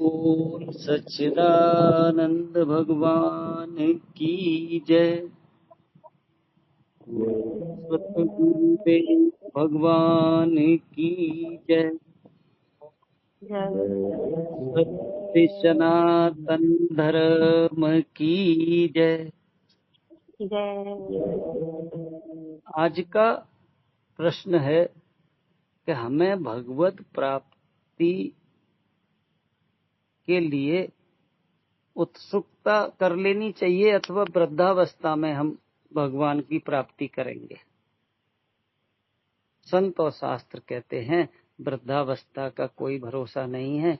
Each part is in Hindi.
बोल सच्चिदानंद भगवान की जय। सतगुरुदेव भगवान की जय। सत्य सनातन धर्म की जय। आज का प्रश्न है कि हमें भगवत प्राप्ति के लिए उत्सुकता कर लेनी चाहिए अथवा वृद्धावस्था में हम भगवान की प्राप्ति करेंगे। संत और शास्त्र कहते हैं वृद्धावस्था का कोई भरोसा नहीं है।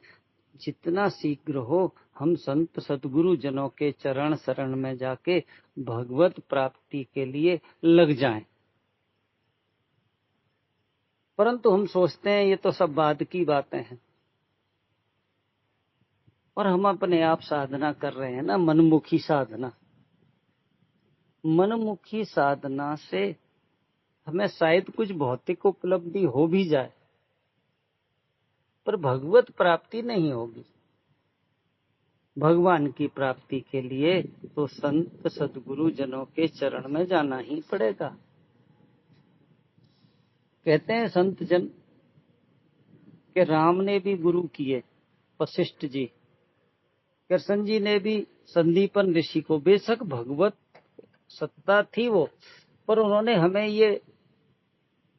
जितना शीघ्र हो हम संत सद्गुरु जनों के चरण शरण में जाके भगवत प्राप्ति के लिए लग जाएं। परंतु हम सोचते हैं ये तो सब बाद की बातें हैं और हम अपने आप साधना कर रहे हैं ना, मनमुखी साधना। मनमुखी साधना से हमें शायद कुछ भौतिक उपलब्धि हो भी जाए पर भगवत प्राप्ति नहीं होगी। भगवान की प्राप्ति के लिए तो संत सद्गुरु जनों के चरण में जाना ही पड़ेगा। कहते हैं संत जन कि राम ने भी गुरु किए वशिष्ठ जी, कृष्ण जी ने भी संदीपन ऋषि को, बेशक भगवत सत्ता थी वो, पर उन्होंने हमें ये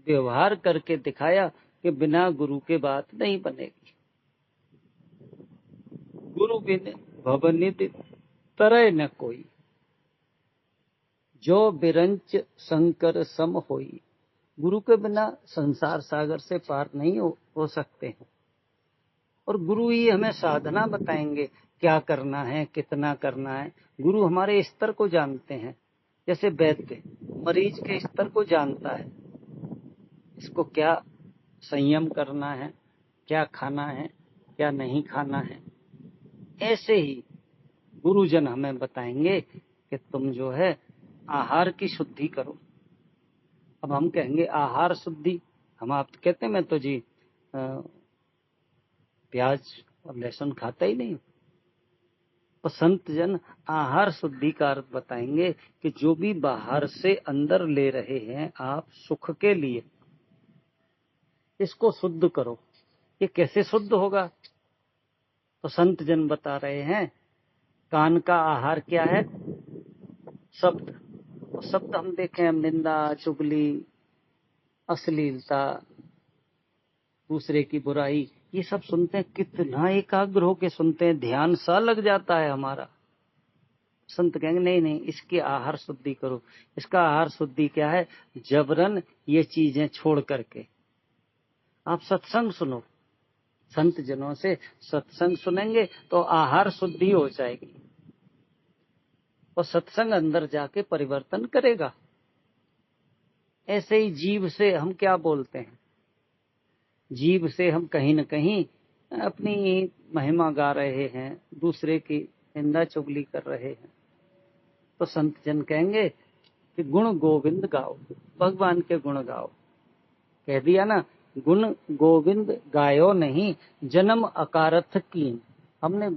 व्यवहार करके दिखाया कि बिना गुरु के बात नहीं बनेगी। गुरु बिन भवनिधि तरय न कोई, जो बिरंच शंकर सम होई। गुरु के बिना संसार सागर से पार नहीं हो सकते हैं। और गुरु ही हमें साधना बताएंगे, क्या करना है, कितना करना है। गुरु हमारे स्तर को जानते हैं। जैसे वैद्य मरीज के स्तर को जानता है, इसको क्या संयम करना है, क्या खाना है, क्या नहीं खाना है। ऐसे ही गुरुजन हमें बताएंगे कि तुम जो है आहार की शुद्धि करो। अब हम कहेंगे आहार शुद्धि, हम आप कहते हैं मैं तो जी प्याज और लहसुन खाता ही नहीं। तो संत जन आहार शुद्धि का अर्थ बताएंगे कि जो भी बाहर से अंदर ले रहे हैं आप सुख के लिए, इसको शुद्ध करो। ये कैसे शुद्ध होगा? तो संत जन बता रहे हैं कान का आहार क्या है? शब्द। तो शब्द हम देखें, हम निंदा, चुगली, अश्लीलता, दूसरे की बुराई, ये सब सुनते हैं, कितना एकाग्र होके सुनते हैं, ध्यान सा लग जाता है हमारा। संत कहेंगे नहीं नहीं, इसकी आहार शुद्धि करो। इसका आहार शुद्धि क्या है? जबरन ये चीजें छोड़ करके आप सत्संग सुनो। संत जनों से सत्संग सुनेंगे तो आहार शुद्धि हो जाएगी और सत्संग अंदर जाके परिवर्तन करेगा। ऐसे ही जीव से हम क्या बोलते हैं? जीव से हम कहीं न कहीं अपनी महिमा गा रहे हैं, दूसरे की निंदा चुगली कर रहे हैं। तो संत जन कहेंगे कि गुण गोविंद गाओ, भगवान के गुण गाओ। कह दिया ना, गुण गोविंद गायो नहीं, जन्म अकारथ कीन। हमने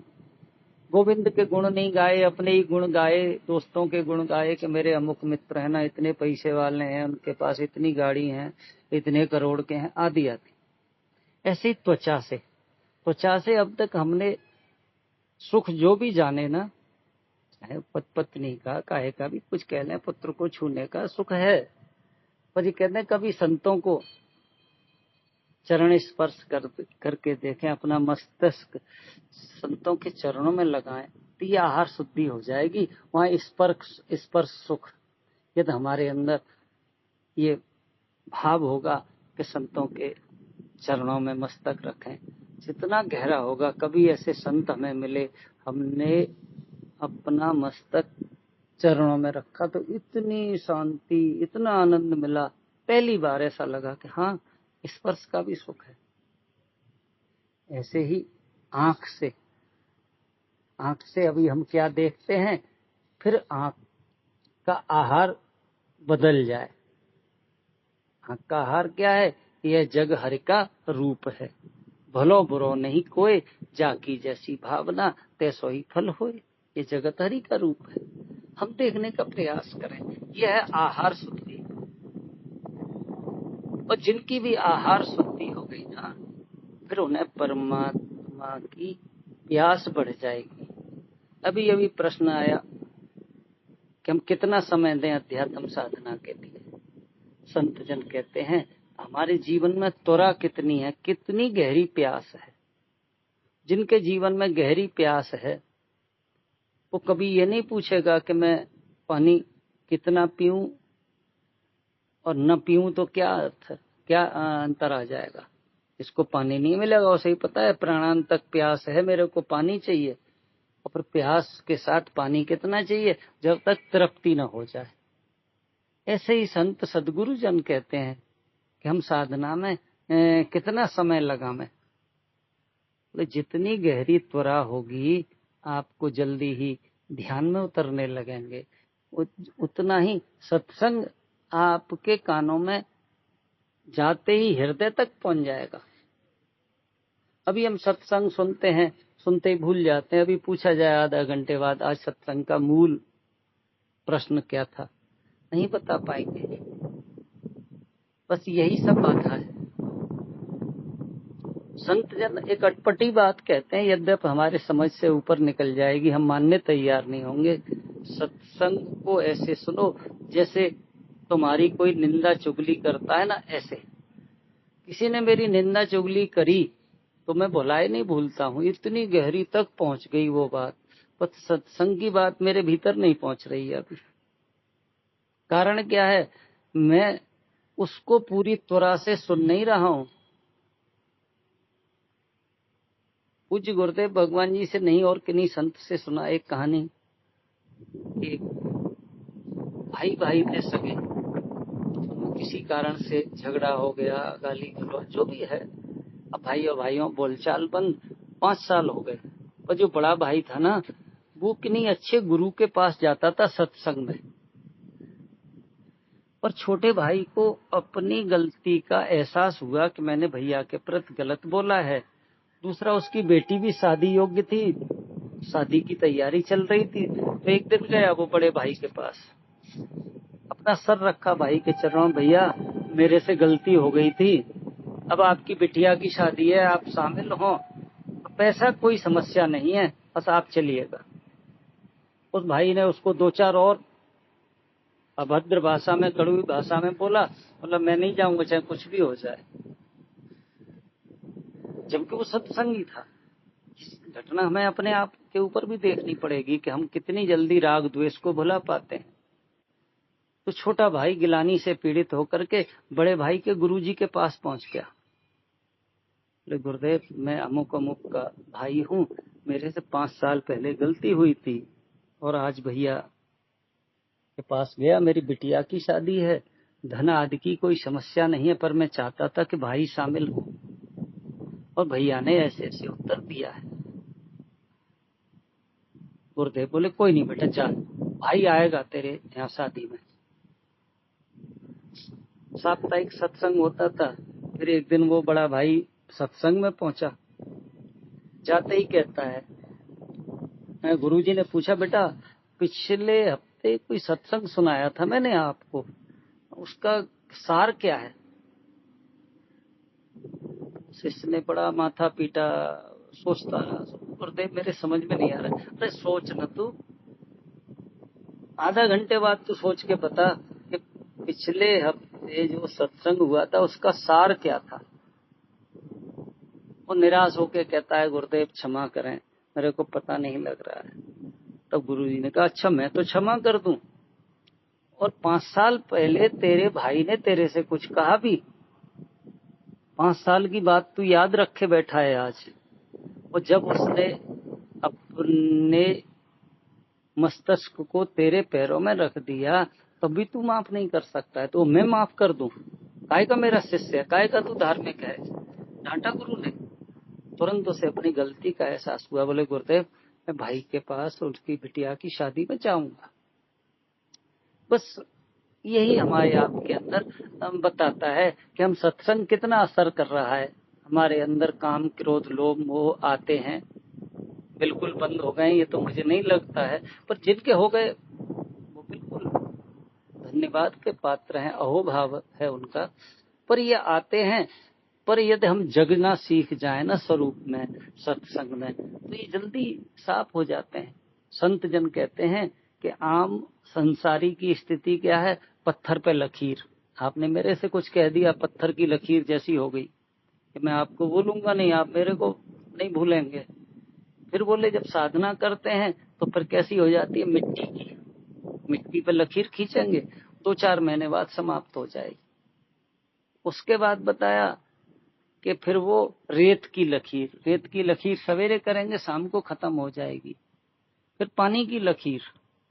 गोविंद के गुण नहीं गाए, अपने ही गुण गाए, दोस्तों के गुण गाए कि मेरे अमुक मित्र है ना, इतने पैसे वाले हैं, उनके पास इतनी गाड़ी हैं, इतने करोड़ के हैं, आदि आदि। ऐसे ही त्वचा से अब तक हमने सुख जो भी जाने ना, चाहे पत्नी का, काहे का भी कुछ कह लें, पुत्र को छूने का सुख है, पर ये कहते हैं कभी संतों को चरण स्पर्श करके देखें, अपना मस्तिष्क संतों के चरणों में लगाएं, तो ये आहार शुद्धि हो जाएगी। वहां स्पर्श सुख, यदि हमारे अंदर ये भाव होगा कि संतों के चरणों में मस्तक रखें, जितना गहरा होगा। कभी ऐसे संत हमें मिले, हमने अपना मस्तक चरणों में रखा तो इतनी शांति, इतना आनंद मिला, पहली बार ऐसा लगा कि हाँ, स्पर्श का भी सुख है। ऐसे ही आंख से अभी हम क्या देखते हैं, फिर आंख का आहार बदल जाए। आंख का आहार क्या है? यह जग हरि का रूप है। भलो बुरो नहीं कोय, जाकी जैसी भावना तैसो ही फल होए। ये जगत हरि का रूप है, हम देखने का प्रयास करें। यह है आहार शुद्धि। और जिनकी भी आहार शुद्धि हो गई ना, फिर उन्हें परमात्मा की प्यास बढ़ जाएगी। अभी अभी प्रश्न आया कि हम कितना समय दें अध्यात्म साधना के लिए। संत जन कहते हैं हमारे जीवन में त्वरा कितनी है, कितनी गहरी प्यास है। जिनके जीवन में गहरी प्यास है वो कभी ये नहीं पूछेगा कि मैं पानी कितना पीऊं और न पीऊं तो क्या अर्थ, क्या अंतर आ जाएगा। इसको पानी नहीं मिलेगा, उसे ही पता है प्राणांत तक प्यास है, मेरे को पानी चाहिए। और फिर प्यास के साथ पानी कितना चाहिए, जब तक तृप्ति न हो जाए। ऐसे ही संत सदगुरु जन कहते हैं कि हम साधना में कितना समय लगाएं। जितनी गहरी त्वरा होगी आपको जल्दी ही ध्यान में उतरने लगेंगे, उतना ही सत्संग आपके कानों में जाते ही हृदय तक पहुंच जाएगा। अभी हम सत्संग सुनते हैं, सुनते ही भूल जाते हैं। अभी पूछा जाए आधा घंटे बाद आज सत्संग का मूल प्रश्न क्या था, नहीं बता पाएंगे। बस यही सब बाधा है। संत जन एक अटपटी बात कहते हैं, यद्यप हमारे समझ से ऊपर निकल जाएगी, हम मानने तैयार नहीं होंगे। सत्संग को ऐसे सुनो जैसे तुम्हारी कोई निंदा चुगली करता है ना, ऐसे। किसी ने मेरी निंदा चुगली करी तो मैं भुलाए नहीं भूलता हूं, इतनी गहरी तक पहुंच गई वो बात, पर सत्संग की बात मेरे भीतर नहीं पहुंच रही है अभी। कारण क्या है, मैं उसको पूरी तरह से सुन नहीं रहा हूं। पूज्य गुरुदेव भगवान जी से नहीं और किन्हीं संत से सुना एक कहानी। एक भाई भाई थे सगे, किसी कारण से झगड़ा हो गया, गाली गलौज जो भी है, अब भाइयों भाइयों बोलचाल बंद। 5 साल हो गए। और जो बड़ा भाई था ना, वो किन्हीं अच्छे गुरु के पास जाता था सत्संग में, और छोटे भाई को अपनी गलती का एहसास हुआ कि मैंने भैया के प्रति गलत बोला है। दूसरा, उसकी बेटी भी शादी योग्य थी, शादी की तैयारी चल रही थी। तो एक दिन गया वो बड़े भाई के पास, अपना सर रखा भाई के चरणों, भैया मेरे से गलती हो गई थी, अब आपकी बिटिया की शादी है, आप शामिल हो, पैसा कोई समस्या नहीं है, बस आप चलिएगा। उस भाई ने उसको 2-4 और अभद्र भाषा में, कड़वी भाषा में बोला, मतलब मैं नहीं जाऊंगा चाहे कुछ भी हो जाए, जबकि वो सत्संगी था। घटना हमें अपने आप के ऊपर भी देखनी पड़ेगी कि हम कितनी जल्दी राग द्वेष को भुला पाते हैं। तो छोटा भाई गिलानी से पीड़ित होकर के बड़े भाई के गुरुजी के पास पहुंच गया। बोले गुरुदेव, मैं अमुक अमुक का भाई हूं, मेरे से 5 साल पहले गलती हुई थी, और आज भैया के पास गया, मेरी बिटिया की शादी है, धन आदि की कोई समस्या नहीं है, पर मैं चाहता था कि भाई शामिल हो, और भैया ने ऐसे ऐसे उत्तर दिया है। गुरुदेव बोले कोई नहीं बेटा, जा, भाई आएगा तेरे यहाँ शादी में। साप्ताहिक सत्संग होता था। फिर एक दिन वो बड़ा भाई सत्संग में पहुंचा, जाते ही कहता है, गुरुजी ने पूछा, बेटा पिछले हफ्ते कोई सत्संग सुनाया था मैंने आपको, उसका सार क्या है? शिष्य ने बड़ा माथा पीटा, सोचता रहा, गुरुदेव मेरे समझ में नहीं आ रहा। अरे सोच न तू, आधा घंटे बाद तू सोच के बता कि पिछले हफ्ते जो सत्संग हुआ था उसका सार क्या था। वो निराश होके कहता है, गुरुदेव क्षमा करें, मेरे को पता नहीं लग रहा है। तब गुरुजी ने कहा, अच्छा मैं तो क्षमा कर दूं, और 5 साल पहले तेरे भाई ने तेरे से कुछ कहा भी? 5 साल की बात तू याद रखे बैठा है आज, और जब उसने अपने मस्तिष्क को तेरे पैरों में रख दिया तब भी तू माफ नहीं कर सकता है, तो मैं माफ कर दूं? काय का मेरा शिष्य है, काय का तू धार्मिक है? डांटा गुरु ने। तुरंत उसे अपनी गलती का एहसास हुआ। बोले गुरुदेव, मैं भाई के पास उसकी बिटिया की शादी में जाऊंगा। बस यही हमारे आपके अंदर बताता है कि हम सत्संग कितना असर कर रहा है। हमारे अंदर काम, क्रोध, लोभ, मोह आते हैं, बिल्कुल बंद हो गए ये तो मुझे नहीं लगता है, पर जिनके हो गए वो बिल्कुल धन्यवाद के पात्र हैं, अहोभाव है उनका। पर ये आते हैं, पर यदि हम जगना सीख जाए ना स्वरूप में, सत्संग में, तो ये जल्दी साफ हो जाते हैं। संत जन कहते हैं कि आम संसारी की स्थिति क्या है, पत्थर पे लकीर। आपने मेरे से कुछ कह दिया, पत्थर की लकीर जैसी हो गई कि मैं आपको भूलूंगा नहीं, आप मेरे को नहीं भूलेंगे। फिर बोले जब साधना करते हैं तो फिर कैसी हो जाती है, मिट्टी की। मिट्टी पे लकीर खींचेंगे, 2-4 महीने बाद समाप्त हो जाएगी। उसके बाद बताया कि फिर वो रेत की लकीर, रेत की लकीर सवेरे करेंगे शाम को खत्म हो जाएगी। फिर पानी की लकीर,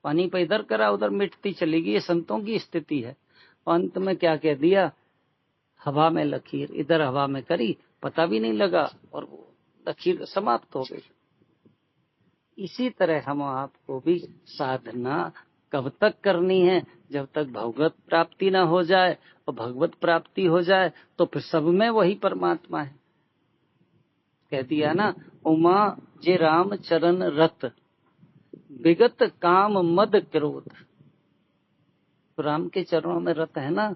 पानी पे इधर करा उधर मिटती चलेगी, ये संतों की स्थिति है। अंत में क्या कह दिया, हवा में लकीर, इधर हवा में करी, पता भी नहीं लगा और वो लकीर समाप्त हो गई। इसी तरह हम आपको भी साधना कब तक करनी है, जब तक भगवत प्राप्ति ना हो जाए, और भगवत प्राप्ति हो जाए तो फिर सब में वही परमात्मा है। कह दिया ना, उमा जे राम चरण रत, विगत काम मद क्रोध। तो राम के चरणों में रत है ना,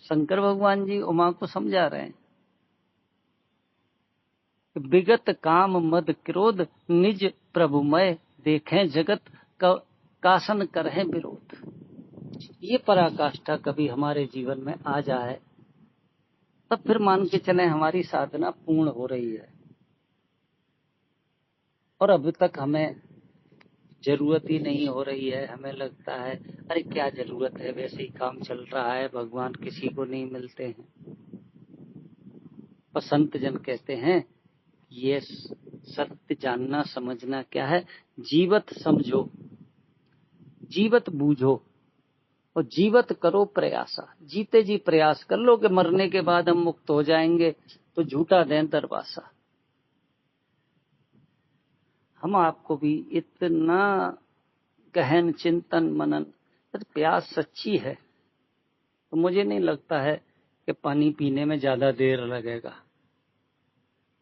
शंकर भगवान जी उमा को समझा रहे हैं। विगत काम मद क्रोध, निज प्रभुमय देखें जगत कासन करें विरोध। ये पराकाष्ठा कभी हमारे जीवन में आ जाए तब फिर मान के चले हमारी साधना पूर्ण हो रही है। और अभी तक हमें जरूरत ही नहीं हो रही है, हमें लगता है अरे क्या जरूरत है, वैसे ही काम चल रहा है, भगवान किसी को नहीं मिलते हैं। पर संत जन कहते हैं ये सत्य जानना समझना क्या है, जीवत समझो, जीवत बूझो और जीवत करो प्रयासा। जीते जी प्रयास कर लो कि मरने के बाद हम मुक्त हो जाएंगे, तो झूठा दें दरवासा। हम आपको भी इतना गहन चिंतन मनन, प्यास सच्ची है तो मुझे नहीं लगता है कि पानी पीने में ज्यादा देर लगेगा।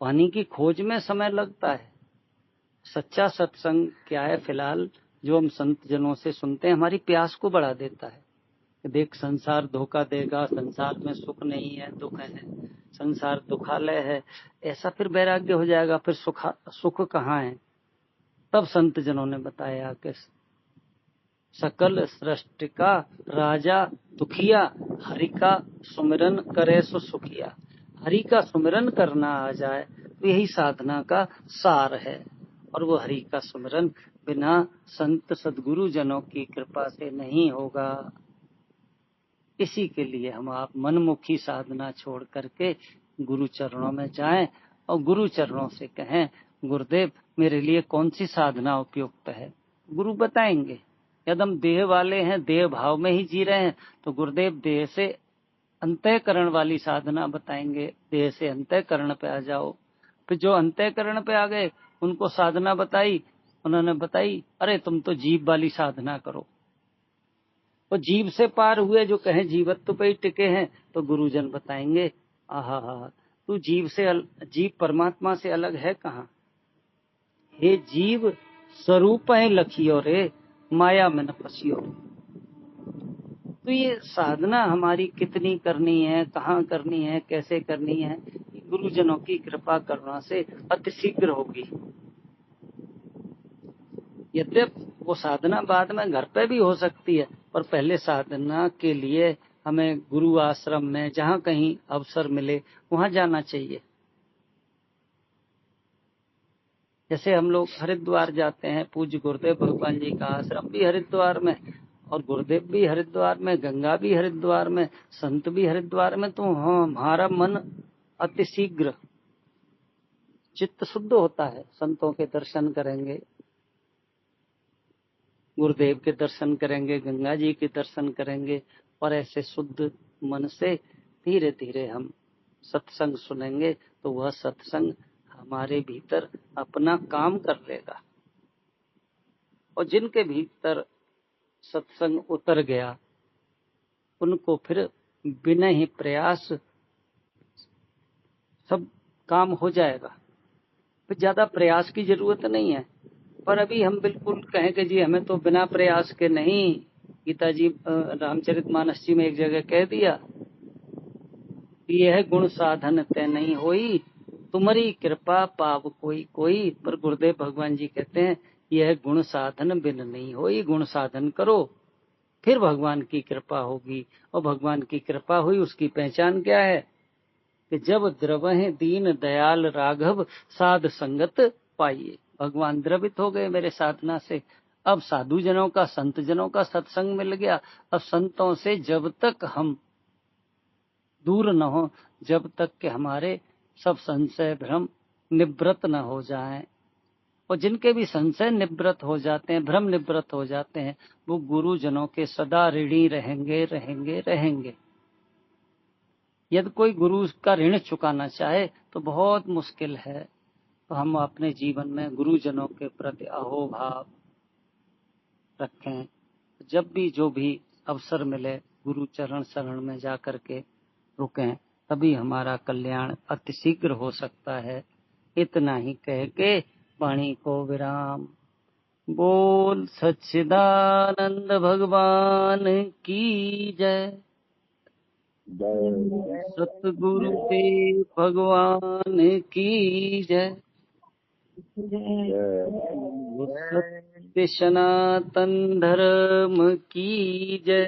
पानी की खोज में समय लगता है। सच्चा सत्संग क्या है, फिलहाल जो हम संत जनों से सुनते हैं, हमारी प्यास को बढ़ा देता है। देख संसार धोखा देगा, संसार में सुख नहीं है, दुख है, संसार दुखालय है, ऐसा फिर वैराग्य हो जाएगा, फिर सुख कहाँ है। तब संत जनों ने बताया कि सकल सृष्टि का राजा दुखिया, हरि का सुमिरन करे सो सुखिया। हरि का सुमिरन करना आ जाए तो यही साधना का सार है, और वो हरि का सुमिरन बिना संत सदगुरु जनों की कृपा से नहीं होगा। इसी के लिए हम आप मनमुखी साधना छोड़ करके गुरु चरणों में जाएं और गुरु चरणों से कहें, गुरुदेव मेरे लिए कौन सी साधना उपयुक्त है। गुरु बताएंगे। यदि हम देह वाले हैं, देह भाव में ही जी रहे हैं, तो गुरुदेव देह से अंतःकरण वाली साधना बताएंगे, देह से अंतःकरण पे आ जाओ। फिर जो अंतःकरण पे आ गए उनको साधना बताई, उन्होंने बताई अरे तुम तो जीव वाली साधना करो। वो जीव से पार हुए जो कहें जीवत्व पे ही टिके हैं, तो गुरुजन बताएंगे आहा तू जीव परमात्मा से अलग है कहाँ। हे जीव स्वरूप है लखियो रे, माया में न फंसियो। तो ये साधना हमारी कितनी करनी है, कहाँ करनी है, कैसे करनी है, गुरुजनों की कृपा करुणा से अतिशीघ्र होगी। यद्यपि वो साधना बाद में घर पे भी हो सकती है, पर पहले साधना के लिए हमें गुरु आश्रम में जहाँ कहीं अवसर मिले वहां जाना चाहिए। जैसे हम लोग हरिद्वार जाते हैं, पूज्य गुरुदेव भगवान जी का आश्रम भी हरिद्वार में, और गुरुदेव भी हरिद्वार में, गंगा भी हरिद्वार में, संत भी हरिद्वार में, तो हमारा मन अतिशीघ्र चित्त शुद्ध होता है। संतों के दर्शन करेंगे, गुरुदेव के दर्शन करेंगे, गंगा जी के दर्शन करेंगे, और ऐसे शुद्ध मन से धीरे धीरे हम सत्संग सुनेंगे, तो वह सत्संग हमारे भीतर अपना काम कर लेगा। और जिनके भीतर सत्संग उतर गया उनको फिर बिना ही प्रयास सब काम हो जाएगा। फिर ज्यादा प्रयास की जरूरत नहीं है। पर अभी हम बिल्कुल कहें कि जी हमें तो बिना प्रयास के नहीं, गीता जी रामचरितमानस जी में एक जगह कह दिया कि यह गुण साधन तय नहीं होई, तुम्हारी कृपा पाव कोई कोई। पर गुरुदेव भगवान जी कहते हैं यह गुण साधन बिन नहीं होई, गुण साधन करो फिर भगवान की कृपा होगी। और भगवान की कृपा हुई उसकी पहचान क्या है कि जब द्रवहें दीन दयाल राघव साध संगत पाइए। भगवान द्रवित हो गए मेरे साधना से। अब साधु जनों का, संत जनों का सत्संग मिल गया। अब संतों से जब तक हम दूर न हो, जब तक कि हमारे सब संशय भ्रम निवृत्त न हो जाएं, और जिनके भी संशय निवृत्त हो जाते हैं, भ्रम निवृत्त हो जाते हैं, वो गुरुजनों के सदा ऋणी रहेंगे रहेंगे रहेंगे। यदि कोई गुरु का ऋण चुकाना चाहे तो बहुत मुश्किल है। तो हम अपने जीवन में गुरुजनों के प्रति अहोभाव रखें। जब भी जो भी अवसर मिले गुरु चरण शरण में जाकर के रुकें, तभी हमारा कल्याण अतिशीघ्र हो सकता है। इतना ही कह के वाणी को विराम। बोल सच्चिदानंद भगवान की जय। सतगुरु देव भगवान की जय। सत्य सनातन धर्म की जय।